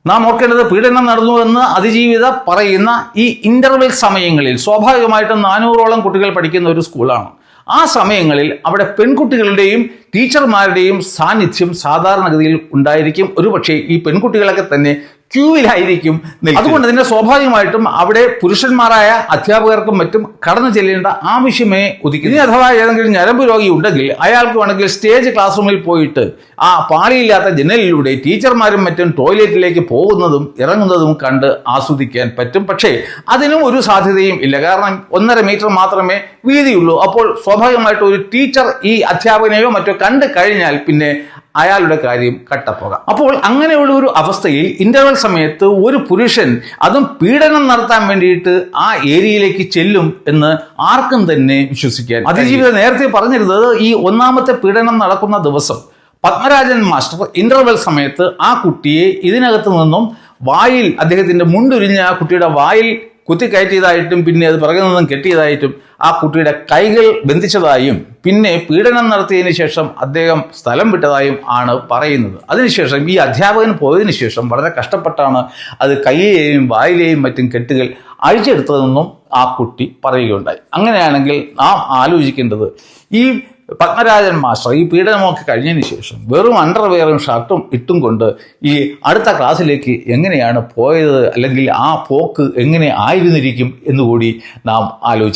നാം ഓർക്കേണ്ടത് പീഡനം നടന്നുവെന്ന് അതിജീവിത പറയുന്ന ഈ ഇന്റർവെൽ സമയങ്ങളിൽ സ്വാഭാവികമായിട്ടും 400ഓളം കുട്ടികൾ പഠിക്കുന്ന ഒരു സ്കൂളാണ്. ആ സമയങ്ങളിൽ അവിടെ പെൺകുട്ടികളുടെയും ടീച്ചർമാരുടെയും സാന്നിധ്യം സാധാരണഗതിയിൽ ഉണ്ടായിരിക്കും. ഒരുപക്ഷെ ഈ പെൺകുട്ടികളൊക്കെ തന്നെ ക്യൂവിലായിരിക്കും. അതുകൊണ്ട് തന്നെ സ്വാഭാവികമായിട്ടും അവിടെ പുരുഷന്മാരായ അധ്യാപകർക്കും മറ്റും കടന്നു ചെല്ലേണ്ട ആവശ്യമേ ഉദിക്കും. ഇനി അഥവാ ഏതെങ്കിലും ഞരമ്പ് രോഗി ഉണ്ടെങ്കിൽ അയാൾക്ക് വേണമെങ്കിൽ സ്റ്റേജ് ക്ലാസ് റൂമിൽ പോയിട്ട് ആ പാളിയില്ലാത്ത ജനലിലൂടെ ടീച്ചർമാരും മറ്റും ടോയ്ലറ്റിലേക്ക് പോകുന്നതും ഇറങ്ങുന്നതും കണ്ട് ആസ്വദിക്കാൻ പറ്റും. പക്ഷേ അതിനും ഒരു സാധ്യതയും ഇല്ല. കാരണം 1.5 മീറ്റർ മാത്രമേ വീതിയുള്ളൂ. അപ്പോൾ സ്വാഭാവികമായിട്ടും ഒരു ടീച്ചർ ഈ അധ്യാപകനെയോ മറ്റോ കണ്ടു കഴിഞ്ഞാൽ പിന്നെ അയാളുടെ കാര്യം കട്ടപ്പോകാം. അപ്പോൾ അങ്ങനെയുള്ള ഒരു അവസ്ഥയിൽ ഇന്റർവെൽ സമയത്ത് ഒരു പുരുഷൻ അതും പീഡനം നടത്താൻ വേണ്ടിയിട്ട് ആ ഏരിയയിലേക്ക് ചെല്ലും എന്ന് ആർക്കും തന്നെ വിശ്വസിക്കാൻ. അതിജീവിത നേരത്തെ പറഞ്ഞിരുന്നത് ഈ 1ാമത്തെ പീഡനം നടക്കുന്ന ദിവസം പത്മരാജൻ മാസ്റ്റർ ഇന്റർവെൽ സമയത്ത് ആ കുട്ടിയെ ഇതിനകത്ത് നിന്നും വായിൽ അദ്ദേഹത്തിന്റെ മുണ്ടുരിഞ്ഞ ആ കുട്ടിയുടെ വായിൽ കുത്തിക്കയറ്റിയതായിട്ടും പിന്നെ അത് പിറകിൽ നിന്നും കെട്ടിയതായിട്ടും ആ കുട്ടിയുടെ കൈകൾ ബന്ധിച്ചതായും പിന്നെ പീഡനം നടത്തിയതിനു ശേഷം അദ്ദേഹം സ്ഥലം വിട്ടതായും ആണ് പറയുന്നത്. അതിനുശേഷം ഈ അധ്യാപകൻ പോയതിനു ശേഷം വളരെ കഷ്ടപ്പെട്ടാണ് അത് കൈയെയും വായിലെയും മറ്റും കെട്ടുകൾ അഴിച്ചെടുത്തതെന്നും ആ കുട്ടി പറയുകയുണ്ടായി. അങ്ങനെയാണെങ്കിൽ നാം ആലോചിക്കേണ്ടത് ഈ പത്മരാജൻ മാസ്റ്റർ ഈ പീഡനമൊക്കെ കഴിഞ്ഞതിന് ശേഷം വെറും അണ്ടർവെയറും ഷർട്ടും ഇട്ടും കൊണ്ട് ഈ അടുത്ത ക്ലാസ്സിലേക്ക് എങ്ങനെയാണ് പോയത്, അല്ലെങ്കിൽ ആ പോക്ക് എങ്ങനെ ആയിരുന്നിരിക്കും എന്നുകൂടി നാം ആലോചിക്കും.